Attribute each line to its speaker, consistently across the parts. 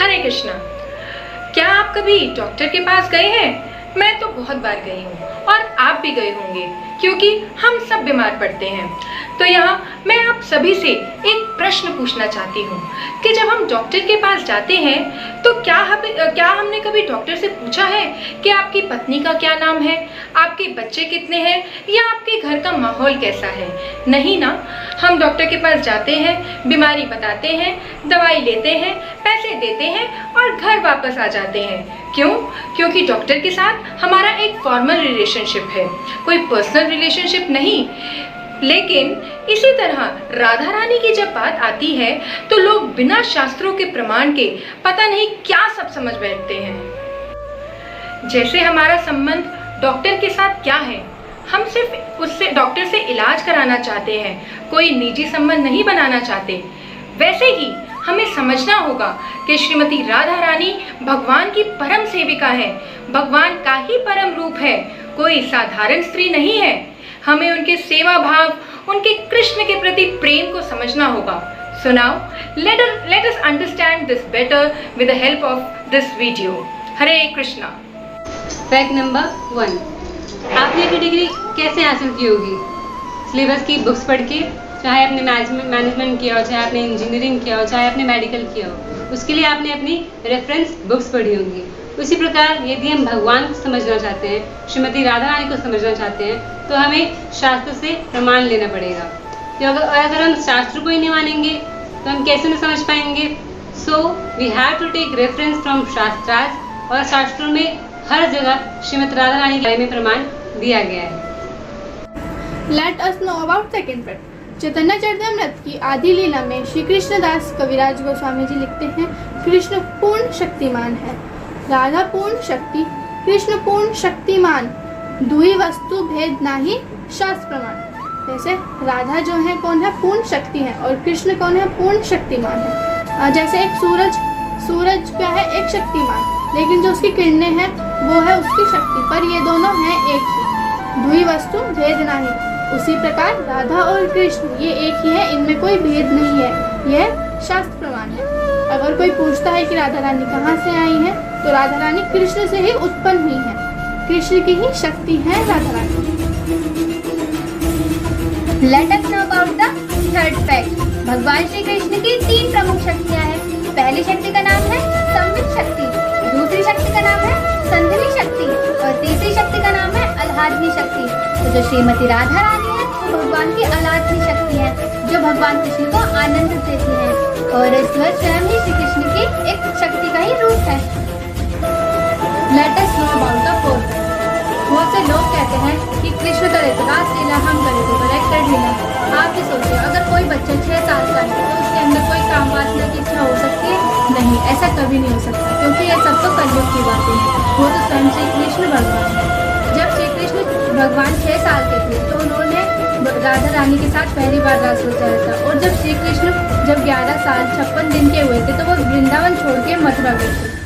Speaker 1: हरे कृष्णा। क्या आप कभी डॉक्टर के पास गए हैं? मैं तो बहुत बार गई हूँ और आप भी गए होंगे, क्योंकि हम सब बीमार पड़ते हैं। तो यहाँ मैं आप सभी से एक प्रश्न पूछना चाहती हूँ कि जब हम डॉक्टर के पास जाते हैं तो क्या हमने कभी डॉक्टर से पूछा है कि आपकी पत्नी का क्या नाम है, आपके बच्चे कितने हैं या आपके घर का माहौल कैसा है? नहीं ना। हम डॉक्टर के पास जाते हैं, बीमारी बताते हैं, दवाई लेते हैं, पैसे देते हैं और घर वापस आ जाते हैं। क्यों? क्योंकि डॉक्टर के साथ हमारा एक फॉर्मल रिलेशनशिप है, कोई पर्सनल रिलेशनशिप नहीं। लेकिन इसी तरह राधा रानी की जब बात आती है तो लोग बिना शास्त्रों के प्रमाण के पता नहीं क्या सब समझ बैठते हैं। जैसे हमारा संबंध डॉक्टर के साथ क्या है, हम सिर्फ उससे डॉक्टर से इलाज कराना चाहते हैं, कोई निजी संबंध नहीं बनाना चाहते। वैसे ही हमें समझना होगा कि श्रीमती राधा रानी भगवान की परम सेविका है, भगवान का ही परम रूप है, कोई साधारण स्त्री नहीं है। हमें उनके सेवा भाव, उनके कृष्ण के प्रति प्रेम को समझना होगा। So now let us understand this better with the help of this video. Hare Krishna.
Speaker 2: Fact number 1, आपने अपनी डिग्री कैसे हासिल की होगी? सिलेबस की बुक्स पढ़ के, चाहे आपने मैनेजमेंट किया हो, चाहे आपने इंजीनियरिंग किया हो, चाहे आपने मेडिकल किया हो, उसके लिए आपने अपनी रेफरेंस बुक्स पढ़ी होंगी। उसी प्रकार यदि हम भगवान को समझना चाहते हैं, श्रीमती राधा रानी को समझना चाहते हैं, तो हमें शास्त्र से प्रमाण लेना पड़ेगा। तो अगर हम शास्त्र को ही नहीं मानेंगे तो हम कैसे नहीं समझ पाएंगे? So we have to take reference from शास्त्रार्थ, और शास्त्रों में हर जगह श्रीमती राधा रानी के बारे में प्रमाण दिया गया है।
Speaker 3: Let us know about second fact. चैतन्य चरितमृत की आदि लीला में श्री कृष्णदास कविराज गोस्वामी जी लिखते हैं, कृष्ण पूर्ण शक्तिमान है, राधा पूर्ण शक्ति, कृष्ण पूर्ण शक्तिमान, दुई वस्तु भेद नाही शास्त्र प्रमाण। जैसे राधा जो है कौन है? पूर्ण शक्ति है, और कृष्ण कौन है? पूर्ण शक्तिमान है। जैसे एक सूरज क्या है? एक शक्तिमान, लेकिन जो उसकी किरणें हैं वो है उसकी शक्ति, पर ये दोनों हैं एक ही, दुई वस्तु भेद नाही। उसी प्रकार राधा और कृष्ण ये एक ही है, इनमें कोई भेद नहीं है, यह शास्त्र प्रमाण है। अगर कोई पूछता है कि राधा रानी कहाँ से आई है, तो राधा रानी कृष्ण से ही उत्पन्न हुई है, कृष्ण की ही शक्ति है Radha Rani.
Speaker 4: Let us know about the third fact. भगवान श्री कृष्ण की 3 प्रमुख शक्तियाँ हैं। पहली शक्ति का नाम है संवित शक्ति, दूसरी शक्ति का नाम है संधिनी शक्ति, और तीसरी शक्ति का नाम है आह्लादनी शक्ति। तो जो श्रीमती राधा रानी है वो भगवान की आह्लादनी शक्ति है, जो भगवान कृष्ण को आनंद देती है, और ईश्वर स्वयं ही श्री कृष्ण की एक शक्ति का ही रूप है।
Speaker 3: Let us know about the fourth fact. बहुत से लोग कहते हैं कि कृष्ण करे तो रास लीला, हम करे तो करेक्टेड लीला। आप भी सोचिए, अगर कोई बच्चा 6 साल का है तो उसके अंदर कोई काम वासना की इच्छा हो सकती है? नहीं, ऐसा कभी नहीं हो सकता, क्योंकि ये सब तो कलयुग की बातें हैं। वो तो स्वयं श्री कृष्ण भगवान है। जब श्री कृष्ण भगवान 6 साल के थे तो उन्होंने राधा रानी के साथ पहली बार रास रचाया था, और जब श्री कृष्ण 11 साल 56 दिन के हुए थे तो वो वृंदावन छोड़ के मथुरा गए थे।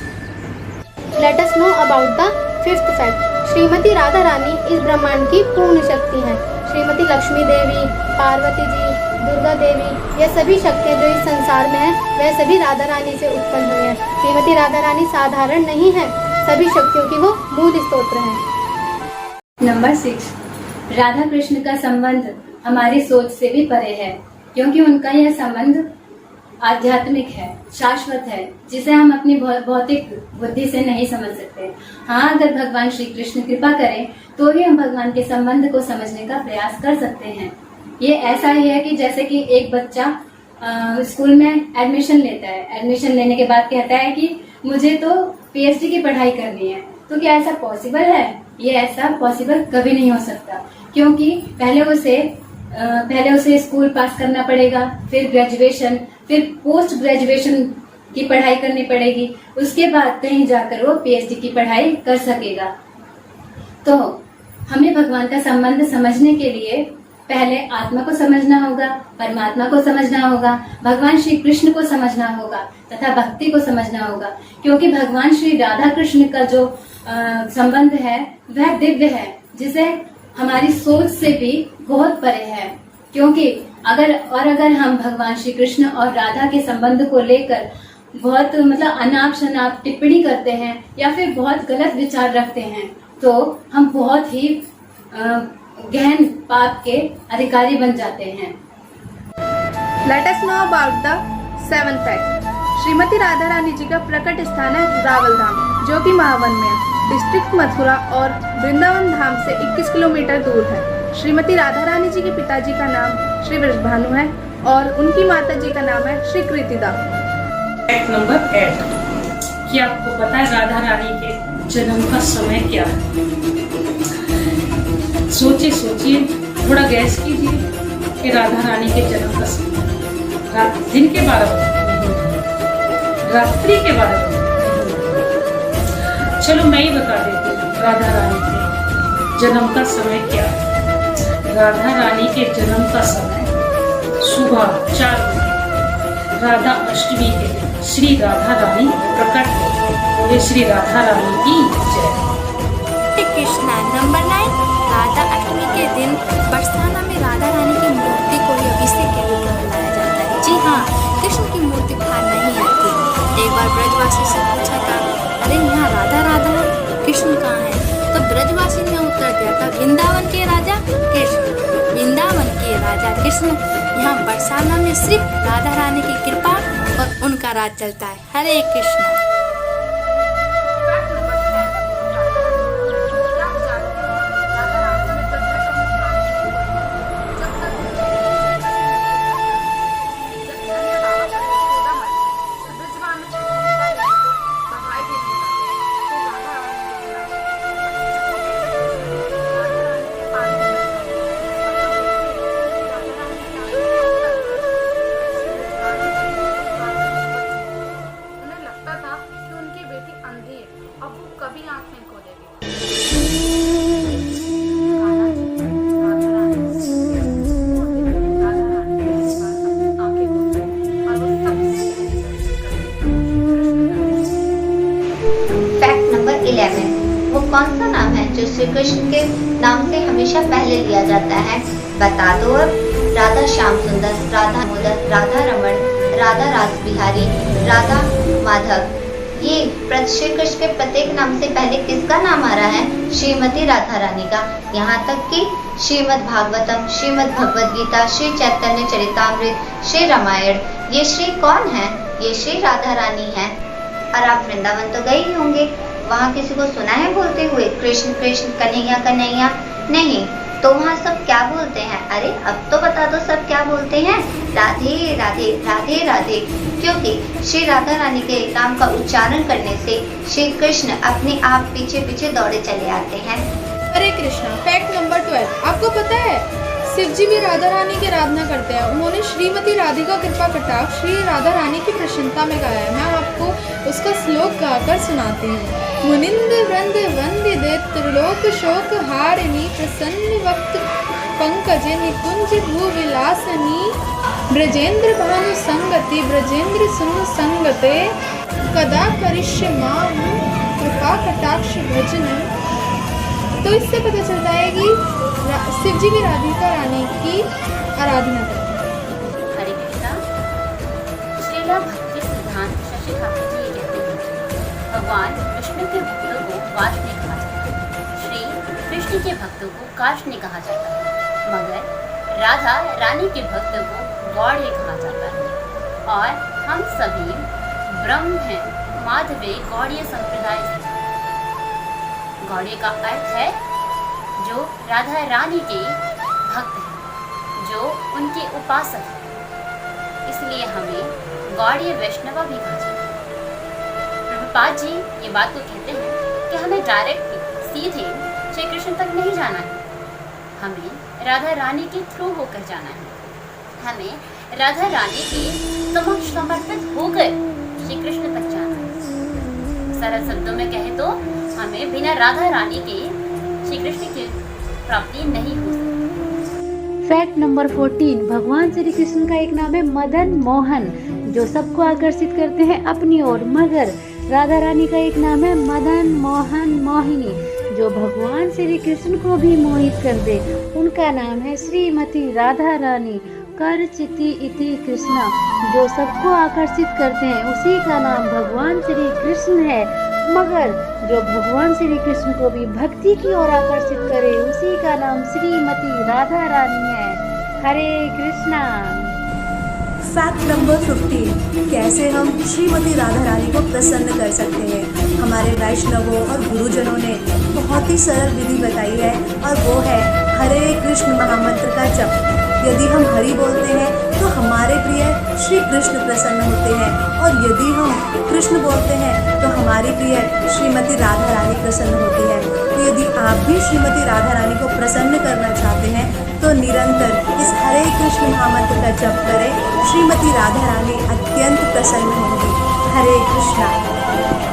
Speaker 5: Let us know about the fifth fact. Shrimati Radha रानी इस ब्रह्मांड की पूर्ण शक्ति हैं। श्रीमती लक्ष्मी देवी, पार्वती जी, दुर्गा देवी, ये सभी शक्तियाँ जो इस संसार में हैं वह सभी राधा रानी से उत्पन्न हुई हैं। श्रीमती राधा रानी साधारण नहीं है, सभी शक्तियों की वो मूल स्तोत्र है।
Speaker 6: नंबर 6, राधा कृष्ण का संबंध हमारी सोच से भी परे है, क्योंकि उनका यह संबंध आध्यात्मिक है, शाश्वत है, जिसे हम अपनी भौतिक बुद्धि से नहीं समझ सकते। हाँ, अगर भगवान श्री कृष्ण कृपा करें तो ही हम भगवान के संबंध को समझने का प्रयास कर सकते हैं। ये ऐसा ही है कि जैसे कि एक बच्चा स्कूल में एडमिशन लेता है, एडमिशन लेने के बाद कहता है कि मुझे तो पीएचडी की पढ़ाई करनी है, तो क्या ऐसा पॉसिबल है? ये ऐसा पॉसिबल कभी नहीं हो सकता, क्योंकि पहले उसे स्कूल पास करना पड़ेगा, फिर ग्रेजुएशन, फिर पोस्ट ग्रेजुएशन की पढ़ाई करनी पड़ेगी, उसके बाद कहीं जाकर वो पीएचडी की पढ़ाई कर सकेगा। तो हमें भगवान का संबंध समझने के लिए पहले आत्मा को समझना होगा, परमात्मा को समझना होगा, भगवान श्री कृष्ण को समझना होगा तथा भक्ति को समझना होगा, क्योंकि भगवान श्री राधा कृष्ण का जो संबंध है वह दिव्य है, जिसे हमारी सोच से भी बहुत परे है। क्योंकि अगर हम भगवान श्री कृष्ण और राधा के संबंध को लेकर बहुत मतलब अनाप शनाप टिप्पणी करते हैं या फिर बहुत गलत विचार रखते हैं तो हम बहुत ही गहन पाप के अधिकारी बन जाते हैं।
Speaker 3: Let us know about the 7th fact. Shrimati Radha Rani ji का प्रकट स्थान है रावल धाम, जो कि महावन में है। डिस्ट्रिक्ट मथुरा और वृंदावन धाम से 21 किलोमीटर दूर है। श्रीमती राधा रानी जी के पिताजी का नाम श्री वृषभानु है और उनकी माता जी का नाम है श्री कृतिदा।
Speaker 7: Fact number 8। क्या आपको पता है राधा रानी के जन्म का समय क्या है? सोचिए, थोड़ा गैस कीजिए कि राधा रानी के जन्म का समय दिन के 12 बजे, रात्रि के 12 बजे। चलो मैं ही बता देती हूँ राधा रानी के जन्म का समय क्या है। राधा रानी के जन्म का समय सुबह 4 बजे, राधा अष्टमी के दिन श्री राधा रानी प्रकट हो। ये श्री राधा रानी की जय।
Speaker 8: कृष्णा नंबर 9। राधा अष्टमी के दिन बरसाना में राधा रानी की मूर्ति को अभिषेक के रूप में बनाया जाता है। जी हाँ, कृष्ण की मूर्ति बाहर नहीं आती। एक बार ब्रजवासी से पूछा था, अरे यहाँ राधा राधा है, कृष्ण कहाँ है? तो ब्रजवासी ने उत्तर दिया था, वृंदावन के राजा कृष्ण, वृंदावन के राजा कृष्ण। यहाँ बरसाना में सिर्फ राधा रानी की कृपा और उनका राज चलता है। हरे कृष्ण।
Speaker 9: वो कौन सा नाम है जो श्री कृष्ण के नाम से हमेशा पहले लिया जाता है? बता दो अब। राधा श्याम सुंदर, राधा मोदक, राधा रमण, राधा रास बिहारी, राधा माधव। ये श्री कृष्ण के प्रत्येक नाम से पहले किसका नाम आ रहा है? श्रीमती राधा रानी का। यहाँ तक कि श्रीमद् भागवतम, श्रीमद् भगवद गीता, श्री चैतन्य चरितामृत, श्री रामायण, ये श्री कौन है? ये श्री राधा रानी है। और आप वृंदावन तो गए ही होंगे, वहाँ किसी को सुना है बोलते हुए कृष्ण कृष्ण कन्हैया कन्हैया? नहीं, तो वहाँ सब क्या बोलते हैं? अरे अब तो बता दो, सब क्या बोलते हैं? राधे राधे राधे राधे। क्योंकि श्री राधा रानी के नाम का उच्चारण करने से श्री कृष्ण अपने आप पीछे पीछे दौड़े चले आते हैं।
Speaker 3: हरे कृष्णा। Fact number 12। आपको पता है शिव जी भी राधा रानी की आराधना करते हैं। उन्होंने श्रीमती राधिका कृपा कटाक्ष श्री राधा रानी की प्रसन्नता में गाया है। मैं आपको उसका श्लोक गाकर सुनाती हूँ। मुनिंद वृंद वंदिदे त्रिलोक शोक हारिणी प्रसन्न वक्त पंकजे निकुंज भूविलासनी ब्रजेंद्र भानु संगति ब्रजेंद्र सुन संगते कदा करिष्यमाहु कृपा कटाक्ष भजन। तो इससे पता चलता है कि शिव जी भी राधिका रानी की आराधना करते हैं।
Speaker 10: हरे कृष्णा। श्रीला भक्ति सिद्धांत शशि ठाकुर जी ये कहते हैं, भगवान विष्णु के भक्तों को वाष्णी कहा जाता है, श्री कृष्ण के भक्तों को काष्णी कहा जाता है, मगर राधा रानी के भक्तों को गौड़े कहा जाता है। और हम सभी ब्रह्म हैं, माधवे गौड़ीय संप्रदाय से। गौड़े का अर्थ है जो राधा रानी के भक्त हैं, जो उनके उपासक हैं, इसलिए हमें गौड़ीय वैष्णव भी कहा जाता है। प्रभुपाद जी ये बात को कहते हैं कि हमें डायरेक्ट सीधे श्री कृष्ण तक नहीं जाना है, हमें राधा रानी के थ्रू होकर जाना है। हमें राधा रानी के समक्ष समर्पित होकर श्री कृष्ण तक जाना है। सरल शब्दों में कहे तो हमें बिना राधा रानी के श्री कृष्ण की प्राप्ति नहीं हो सकती।
Speaker 11: Fact number 14। भगवान श्री कृष्ण का एक नाम है मदन मोहन, जो सबको आकर्षित करते हैं अपनी ओर, मगर राधा रानी का एक नाम है मदन मोहन मोहिनी, जो भगवान श्री कृष्ण को भी मोहित कर दे। उनका नाम है श्रीमती राधा रानी। आकर्षिति इति कृष्ण, जो सबको आकर्षित करते हैं उसी का नाम भगवान श्री कृष्ण है। मगर जो भगवान श्री कृष्ण को भी भक्ति की ओर आकर्षित करे उसी का नाम श्रीमती राधा रानी है। हरे कृष्णा।
Speaker 12: फैक्ट नंबर 15, कैसे हम श्रीमती राधा रानी को प्रसन्न कर सकते हैं। हमारे वैष्णवों और गुरुजनों ने बहुत ही सरल विधि बताई है और वो है हरे कृष्ण महामंत्र का जप। यदि हम हरि बोलते हैं तो हमारे प्रिय श्री कृष्ण प्रसन्न होते हैं और यदि हम कृष्ण बोलते हैं तो हमारी प्रिय श्रीमती राधा रानी प्रसन्न होती है। तो यदि आप भी श्रीमती राधा रानी को प्रसन्न करना चाहते हैं तो निरंतर इस हरे कृष्ण महामंत्र का जप करें। श्रीमती राधा रानी अत्यंत प्रसन्न होंगी। हरे कृष्णा।